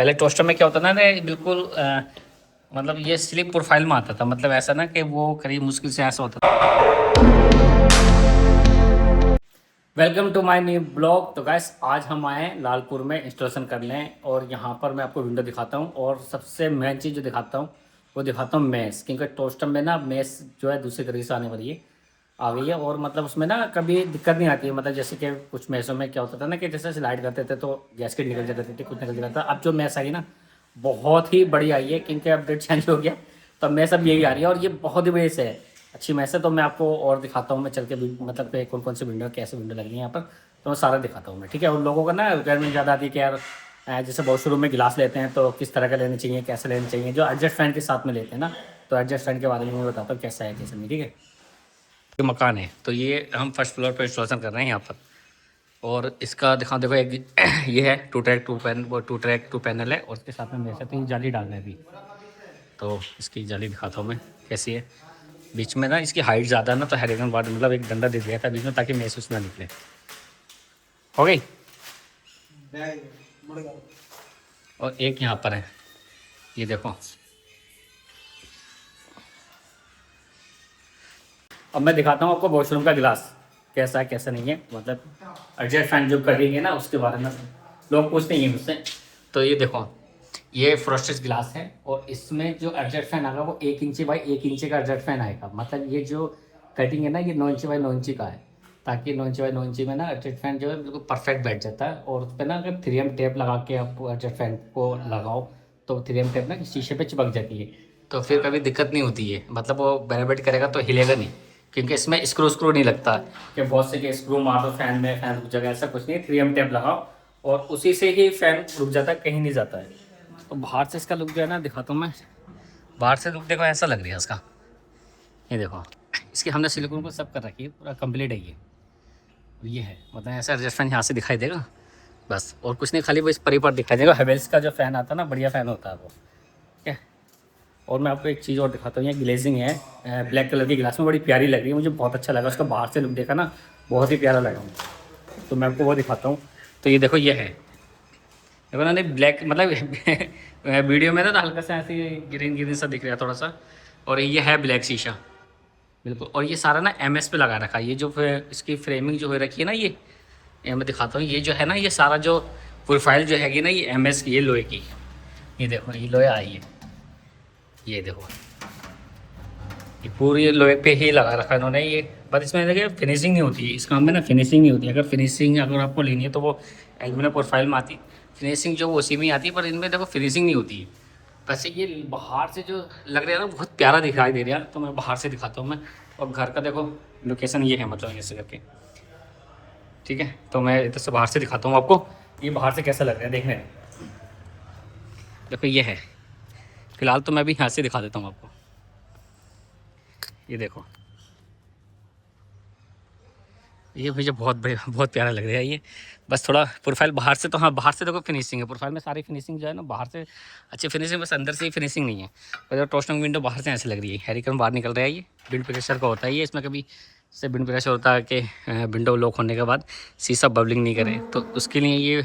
पहले टोस्टर में क्या होता था ना, बिल्कुल मतलब ये स्लिप प्रोफाइल में आता था, मतलब ऐसा ना कि वो करीब मुश्किल से ऐसा होता था। Welcome to my new blog. तो गाइस आज हम आए हैं लालपुर में इंस्टॉलेशन करने, और यहाँ पर मैं आपको विंडो दिखाता हूँ, और सबसे मेन चीज़ जो दिखाता हूँ वो दिखाता हूँ मेस, क्योंकि टोस्टर में ना मेस जो है दूसरे तरीके से आने वाली है, आ गई है। और मतलब उसमें ना कभी दिक्कत नहीं आती है, मतलब जैसे कि कुछ मेसों में क्या होता था ना कि जैसे स्लाइड करते थे तो गैसकेट निकल जाती थी, कुछ निकल जाता था। अब जो मेस आई ना बहुत ही बड़ी आई है, क्योंकि अपडेट चेंज हो गया, तो मेस अब यही आ रही है, और ये बहुत ही बड़ी से है, अच्छी मैच है। तो मैं आपको और दिखाता हूँ, मैं चल के मतलब कि कौन कौन सी विंडो कैसे विंडो लगी है यहाँ पर, तो मैं सारा दिखाता हूँ मैं, ठीक है। उन लोगों का ना रिक्वायरमेंट ज़्यादा आती है कि यार जैसे वॉशरूम में गिलास लेते हैं तो किस तरह का लेने चाहिए, कैसे लेने चाहिए, जो एडजस्ट फैन के साथ में लेते हैं ना, तो एडजस्ट फैन के बारे में मैं बताता हूँ कैसा है कैसा नहीं, ठीक है। ये मकान है, तो ये हम फर्स्ट फ्लोर पर इंस्टॉलेशन कर रहे हैं यहाँ पर, और इसका दिखाओ, देखो एक ये है टू ट्रैक टू पैनल है, और उसके साथ में मेरे साथ ही जाली डालना है अभी, तो इसकी जाली दिखाता हूँ मैं कैसी है। बीच में ना इसकी हाइट ज़्यादा है ना, तो हेरिकन बार मतलब एक डंडा दे दिया था बीच में, ताकि महसूस ना निकले। हो गई। और एक यहाँ पर है, ये देखो। अब मैं दिखाता हूँ आपको वॉशरूम का गिलास कैसा है कैसा नहीं है, मतलब एडजस्ट फैन जो करेंगे ना उसके बारे में लोग पूछते हैं मुझसे। तो ये देखो, ये फ्रोस्टेड गिलास है, और इसमें जो एडजस्ट फैन आएगा वो 1 इंची बाई 1 इंची का एडजस्ट फैन आएगा। मतलब ये जो कटिंग है ना, ये 9 इंची बाई 9 इंची का है, ताकि 9 इंची बाई 9 इंची में ना एडजस्ट फैन जो है बिल्कुल परफेक्ट बैठ जाता है। और उस पर ना अगर 3M टेप लगा के आप एडजस्ट फैन को लगाओ, तो 3M टेप ना शीशे पे चिपक जाती है, तो फिर कभी दिक्कत नहीं होती है, मतलब वो बैठ करेगा तो हिलेगा नहीं, क्योंकि इसमें स्क्रू नहीं लगता कि बहुत से कि स्क्रू मार दो फैन में, फैन रुक जाएगा, ऐसा कुछ नहीं। 3M टेप लगाओ और उसी से ही फैन रुक जाता है, कहीं नहीं जाता है। तो बाहर से इसका लुक जो है ना दिखाता हूँ मैं, बाहर से लुक देखो ऐसा लग रहा है इसका, ये देखो। इसकी हमने सिलिकॉन को सब कर रखी है, पूरा कंप्लीट है ये। और ये है, मतलब ऐसा एडजस्टमेंट यहाँ से दिखाई देगा बस, और कुछ नहीं, खाली वो इस परी पर दिखाई देगा। हेवेल्स का जो फ़ैन आता है ना, बढ़िया फ़ैन होता है वो, ठीक है। और मैं आपको एक चीज़ और दिखाता हूँ, ये ग्लेजिंग है ब्लैक कलर की ग्लास में, बड़ी प्यारी लग रही है, मुझे बहुत अच्छा लगा उसका, बाहर से लुक देखा ना बहुत ही प्यारा लगा मुझे। तो मैं आपको वो दिखाता हूँ। तो ये देखो, ये है, देखो ना, नहीं ब्लैक मतलब वीडियो में ना तो हल्का सा ऐसे ग्रीन ग्रीन सा दिख रहा है थोड़ा सा, और ये है ब्लैक शीशा बिल्कुल। और ये सारा ना MS पे लगा रखा है, ये जो इसकी फ्रेमिंग जो हो रखी है ना, ये मैं दिखाता हूँ। ये जो है ना, ये सारा जो प्रोफाइल जो हैगी ना, ये MS की, ये लोहे की, ये देखो, ये लोहे आई है, ये देखो, ये पूरी लोहे पे ही लगा रखा है इन्होंने ये। बस इसमें देखिए फिनिशिंग नहीं होती है, इस काम में ना फिनिशिंग नहीं होती है। अगर आपको लेनी है तो वो एल्यूमिनियम प्रोफाइल में आती, फिनिशिंग जो वो उसी में आती है, पर इनमें देखो फिनिशिंग नहीं होती है। वैसे ये बाहर से जो लग रहा है ना, बहुत प्यारा दिखाई दे रहा है, तो मैं बाहर से दिखाता हूँ मैं। और घर का देखो लोकेशन ये है, मतलब ऐसे करके, ठीक है। तो मैं इधर से बाहर से दिखाता हूँ आपको, ये बाहर से कैसा लग रहा है देखने में। देखो ये है, फिलहाल तो मैं भी यहाँ से दिखा देता हूँ आपको, ये देखो, ये मुझे बहुत बढ़िया, बहुत प्यारा लग रहा है ये। बस थोड़ा प्रोफाइल बाहर से, तो हाँ बाहर से देखो फिनिशिंग है, प्रोफाइल में सारी फिनिशिंग जो है ना बाहर से अच्छी फिनिशिंग, बस अंदर से ही फिनिशिंग नहीं है। और टोस्टिंग विंडो बाहर से ऐसे लग रही है, हैरिकन बाहर निकल रहा है, ये विंड प्रेशर का होता है ये, इसमें कभी से विंड प्रेशर होता है कि विंडो लॉक होने के बाद शीशा बबलिंग नहीं करे, तो उसके लिए ये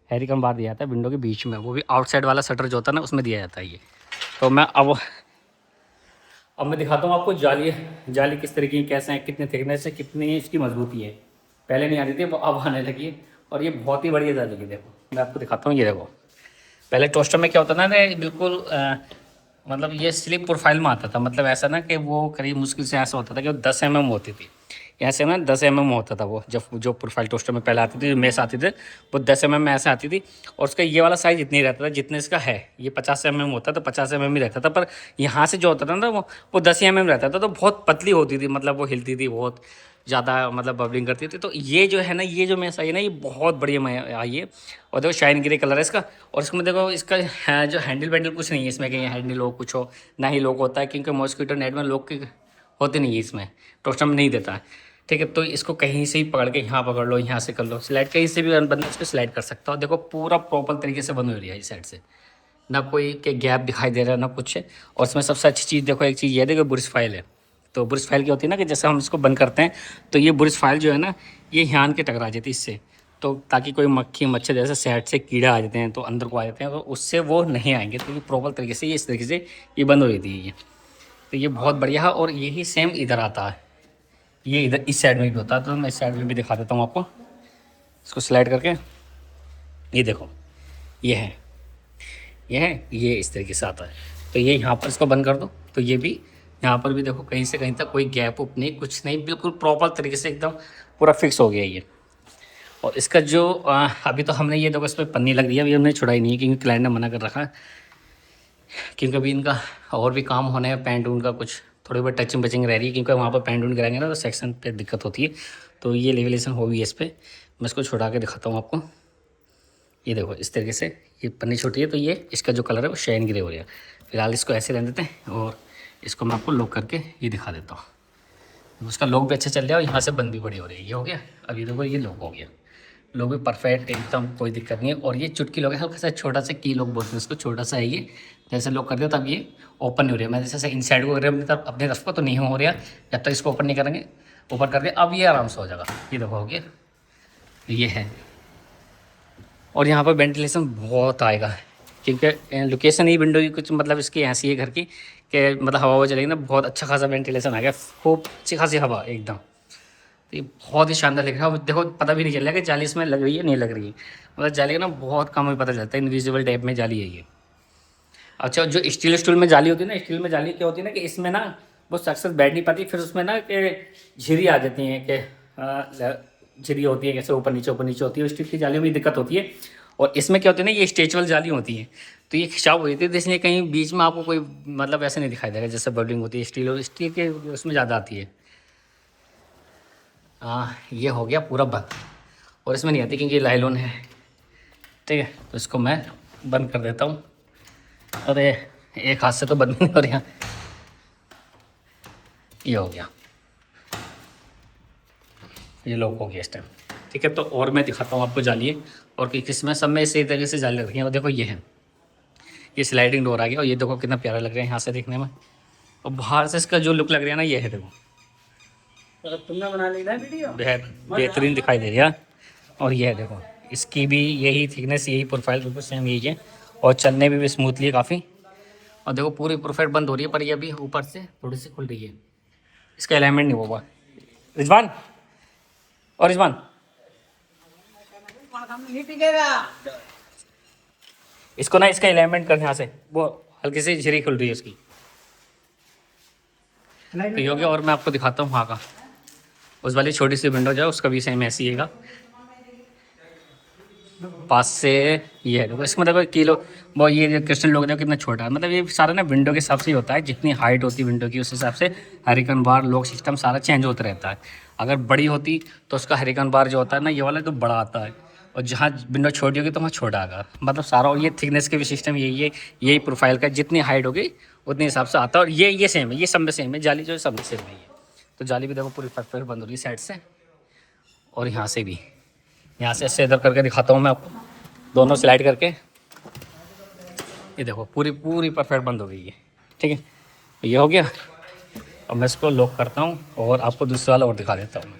हैरिकन बाहर दिया जाता है विंडो के बीच में, वो भी आउटसाइड वाला शटर जो होता है ना उसमें दिया जाता है ये। तो मैं अब मैं दिखाता हूँ आपको जाली, जाली किस तरीके की, कैसे है, कितने थिकनेस है, कितनी इसकी मजबूती है। पहले नहीं आती थी, वो अब आने लगी है, और ये बहुत ही बढ़िया जाली है। देखो मैं आपको दिखाता हूँ, ये देखो। पहले टोस्टर में क्या होता था ना, बिल्कुल मतलब ये स्लिप प्रोफाइल में आता था, मतलब ऐसा ना कि वो करीब मुश्किल से ऐसा होता था कि वो 10 mm होती थी, यहाँ से ना 10 mm होता था वो, जब जो प्रोफाइल टोस्टर में पहले आती थी, जो मेस आती थी, वो 10 mm में ऐसे आती थी। और उसका ये वाला साइज इतना ही रहता था जितने इसका है, ये 50 mm होता तो 50 mm ही रहता था, पर यहाँ से जो होता था ना वो 10 mm रहता था, तो बहुत पतली होती थी, मतलब वो हिलती थी बहुत ज़्यादा, मतलब बबलिंग करती थी। तो ये जो है ना, ये जो मेस आई है ना, ये बहुत बढ़िया आई है। और देखो शाइन ग्रे कलर है इसका, और इसमें देखो इसका है जो हैंडल वैंडल कुछ नहीं है इसमें कि हैंडल हो कुछ हो, ना ही लॉक होता है, क्योंकि मॉस्किटो नेट में लॉक के होते नहीं है, इसमें टोस्टर में नहीं देता है, ठीक है। तो इसको कहीं से ही पकड़ के यहाँ पकड़ लो, यहाँ से कर लो स्लाइड, कहीं से भी बंदा इस पर स्लाइड कर सकता हो। देखो पूरा प्रॉपर तरीके से बंद हो रही है इस साइड से, ना कोई के गैप दिखाई दे रहा है ना कुछ है। और इसमें सबसे अच्छी चीज़ देखो, एक चीज़ ये देखो, ब्रिज फाइल है। तो ब्रिज फाइल क्या होती है ना, कि जैसे हम इसको बंद करते हैं तो ये ब्रिज फाइल जो है ना, ये यहाँ के टकरा जाती है इससे, तो ताकि कोई मक्खी मच्छर जैसे साइड से कीड़ा आ जाते हैं तो अंदर को आ जाते हैं, तो उससे वो नहीं आएंगे। तो ये प्रॉपर तरीके से ये इस तरीके से ये बंद हो जाती है ये। तो ये बहुत बढ़िया है। और यही सेम इधर आता है, ये इधर इस साइड में भी होता है। तो मैं इस साइड में भी दिखा देता हूँ आपको। इसको स्लाइड करके ये देखो, ये है, ये है, ये इस तरीके से आता है। तो ये यहाँ पर इसको बंद कर दो तो ये भी यहाँ पर भी देखो, कहीं से कहीं तक कोई गैप उप नहीं, कुछ नहीं, बिल्कुल प्रॉपर तरीके से एकदम पूरा फिक्स हो गया ये। और इसका जो अभी तो हमने ये देखो इस पर पन्नी लग रही है, अभी हमने छुड़ाई नहीं है क्योंकि क्लाइंट ने मना कर रखा है, क्योंकि अभी इनका और भी काम होने है, पैंट उनका कुछ थोड़ी बहुत टचिंग बचिंग रह रही है, क्योंकि वहाँ पर पैंट ऊंट गिराएंगे ना तो सेक्शन पे दिक्कत होती है। तो ये लेवलेशन हो गई है इस पर। मैं इसको छुड़ा के दिखाता हूँ आपको। ये देखो इस तरीके से ये पन्नी छोटी है, तो ये इसका जो कलर है वो शाइन ग्रे हो रहा है। फिलहाल इसको ऐसे रहने देते हैं और इसको मैं आपको लॉक करके ये दिखा देता हूँ। उसका लॉक भी अच्छा चल रहा है और यहाँ से बंद भी बड़ी हो रही है। ये हो गया, अब ये देखो ये लॉक हो गया, लॉक भी परफेक्ट एकदम, कोई दिक्कत नहीं है। और ये चुटकी लॉक है, हल्का सा छोटा सा की लॉक बोलते हैं इसको, छोटा सा है ये। जैसे लॉक कर दिया तब ये ओपन नहीं हो रहा है। मैं जैसे इन साइड को कर रहा हूँ अपने तरफ को तो नहीं हो रहा, जब तक इसको ओपन नहीं करेंगे। ओपन कर दिया अब ये आराम से हो जाएगा। ये देखो हो गया, ये है। और यहाँ पर वेंटिलेशन बहुत आएगा, क्योंकि लोकेशन ही विंडो की कुछ मतलब इसकी ऐसी है घर की कि मतलब हवा चलेगी ना, बहुत अच्छा खासा वेंटिलेशन आ गया, खूब अच्छी खासी हवा एकदम। तो ये बहुत ही शानदार लग रहा है। देखो पता भी नहीं चल रहा कि जाली इसमें लग रही है नहीं लग रही है, मतलब जाली का ना बहुत कम ही पता चलता है, इनविजिबल टाइप में जाली है ये। अच्छा, जो स्टील स्टूल में जाली होती है ना, स्टील में जाली क्या होती है ना कि इसमें ना वो सक्सेस बैठ नहीं पाती, फिर उसमें ना कि झिरी आ जाती हैं, कि झिरी होती है कैसे ऊपर नीचे होती है। स्टील की जालियों में दिक्कत होती है। और इसमें क्या होती है ना, ये स्ट्रेचेबल जाली होती है, तो ये खिंचाव हो जाती है, तो इसलिए कहीं बीच में आपको कोई मतलब ऐसे नहीं दिखाई देगा जैसे बबलिंग होती है स्टील के उसमें ज़्यादा आती है। हाँ, ये हो गया पूरा बंद। और इसमें नहीं आती क्योंकि ये लाइलॉन है, ठीक है। तो इसको मैं बंद कर देता हूँ। अरे एक हाथ से तो बंद नहीं हो रहा, ये हो गया, ये लॉक हो गया इस टाइम, ठीक है। तो और मैं दिखाता हूँ आपको जालिए और कि किस में सब में इसी तरीके से जाली रखी है। और देखो ये है, ये स्लाइडिंग डोर आ गया और ये देखो कितना प्यारा लग रहा है यहाँ से देखने में। और बाहर से इसका जो लुक लग रहा है ना, ये है देखो, तुमने बना ली ना वीडियो, बेहतरीन दिखाई दे रही है। और ये है देखो, इसकी भी यही थिकनेस, यही प्रोफाइल बिल्कुल सेम यही है। और चलने में भी स्मूथली है काफ़ी। और देखो पूरी प्रोफाइल बंद हो रही है, पर ये अभी ऊपर से थोड़ी सी खुल रही है, इसका अलाइनमेंट नहीं हुआ। रिजवान और रिजवान, नहीं टिकेगा। इसको ना इसका अलाइनमेंट कर यहाँ से, वो हल्की सी झिरी खुल रही है उसकी। तो ये हो गया। और मैं आपको दिखाता हूँ वहाँ का, उस वाली छोटी सी विंडो जो है उसका भी सेम ऐसी है पास से। ये है देखो, इसमें देखो किलो वो ये जो क्रिस्टल लोग देखो कितना छोटा है, मतलब ये सारा ना विंडो के हिसाब से ही होता है, जितनी हाइट होती है विंडो की उस हिसाब से हरिकन बार लॉक सिस्टम सारा चेंज होता रहता है। अगर बड़ी होती तो उसका हरिकन बार जो होता है ना, ये वाला तो बड़ा आता है, और जहाँ विंडो छोटी होगी तो वहाँ छोटा आएगा, मतलब सारा। और ये थिकनेस के भी सिस्टम यही है, यही प्रोफाइल का, जितनी हाइट होगी उतने हिसाब से आता है। और ये सेम है, ये सब में सेम है, जाली जो है सब में सेम है ये। तो जाली भी देखो पूरी परफेक्ट बंद हो रही है साइड से, और यहाँ से भी, यहाँ से ऐसे इधर करके दिखाता हूँ मैं आपको, दोनों स्लाइड करके। ये देखो पूरी पूरी परफेक्ट बंद हो गई है, ठीक है। ये हो गया। अब मैं इसको लॉक करता हूँ और आपको दूसरा वाला और दिखा देता हूँ।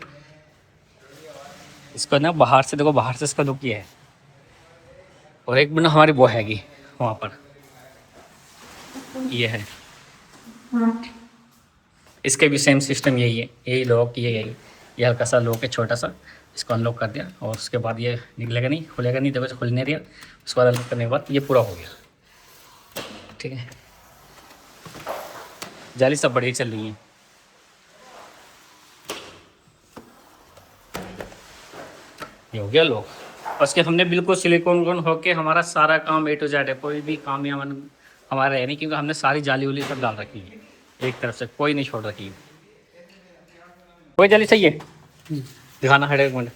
इसको ना बाहर से देखो, बाहर से इसका लुक ये है। और एक मिनट हमारी वो हैगी वहाँ पर, ये है, इसके भी सेम सिस्टम यही है, यही लॉक, ये हल्का सा लॉक है छोटा सा। इसको अनलॉक कर दिया और उसके बाद ये निकलेगा नहीं, खुलेगा नहीं, देखो खुल नहीं रहा। उसके बाद अनलॉक करने के बाद ये पूरा हो गया, ठीक है। जाली सब बढ़िया चल रही है। ये हो गया लॉक। उसके हमने बिल्कुल सिलिकॉन होके हमारा सारा काम A to Z है, कोई भी काम यहाँ हमारा है नहीं, क्योंकि हमने सारी जाली उली सब डाल रखी है, एक तरफ से कोई नहीं छोड़ रखी है। कोई जाली सही है, दिखाना है एक मिनट।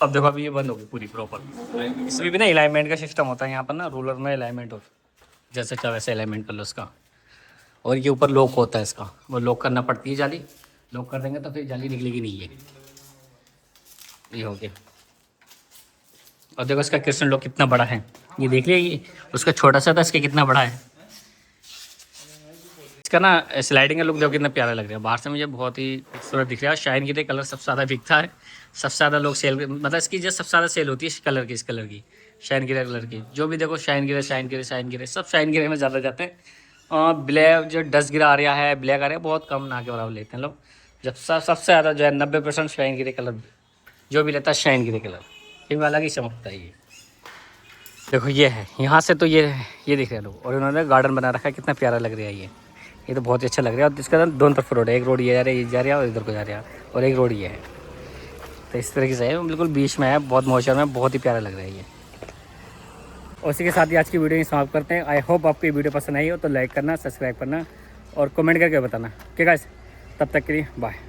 अब देखो अभी ये बंद होगी पूरी प्रॉपर। इसमें भी ना अलाइनमेंट का सिस्टम होता है यहाँ पर ना, रूलर में अलाइनमेंट हो, जैसे चाहे वैसे अलाइनमेंट कर लो उसका। और ये ऊपर लॉक होता है इसका, वो लॉक करना पड़ती है जाली, लॉक कर देंगे तो फिर जाली निकलेगी नहीं है। ये हो गया। और देखो इसका क्रिस्टल लॉक कितना बड़ा है, ये देख लिया, ये उसका छोटा सा था, इसका कितना बड़ा है। इसका ना स्लाइडिंग का लुक देखो कितना प्यारा लग रहा है। बाहर से मुझे बहुत ही खूबसूरत दिख रहा है। शाइन गिरे कलर सबसे ज़्यादा बिकता है, सबसे ज़्यादा लोग सेल, मतलब इसकी जो सबसे ज़्यादा सेल होती है इस कलर की शाइन गिरे कलर की। जो भी देखो शाइन गिरे सब शाइन गिरे में ज़्यादा जाते हैं। और ब्लैक जो डस्ट गिरा आ रहा है, ब्लैक आ रहा है, बहुत कम ना के बराबर लेते हैं लोग। जब सबसे ज़्यादा जो है 90% शाइन गिरे कलर जो भी लेता है, शाइन गिरे कलर, इनमें अलग ही चमकता है। ये देखो ये है यहाँ से तो ये दिख रहे हैं लोग, और इन्होंने गार्डन बना रखा है, कितना प्यारा लग रहा है ये तो बहुत ही अच्छा लग रहा है। और इसका दोनों तरफ रोड है, एक रोड ये जा रहा है और इधर को जा रहा है, और एक रोड ये है। तो इस तरीके से है, बिल्कुल बीच में है, बहुत मौसम में बहुत ही प्यारा लग रहा है ये। और इसी के साथ ही आज की वीडियो समाप्त करते हैं। आई होप आपको वीडियो पसंद आई हो तो लाइक करना, सब्सक्राइब करना और कमेंट करके बताना। ठीक है गाइस, तब तक के लिए बाय।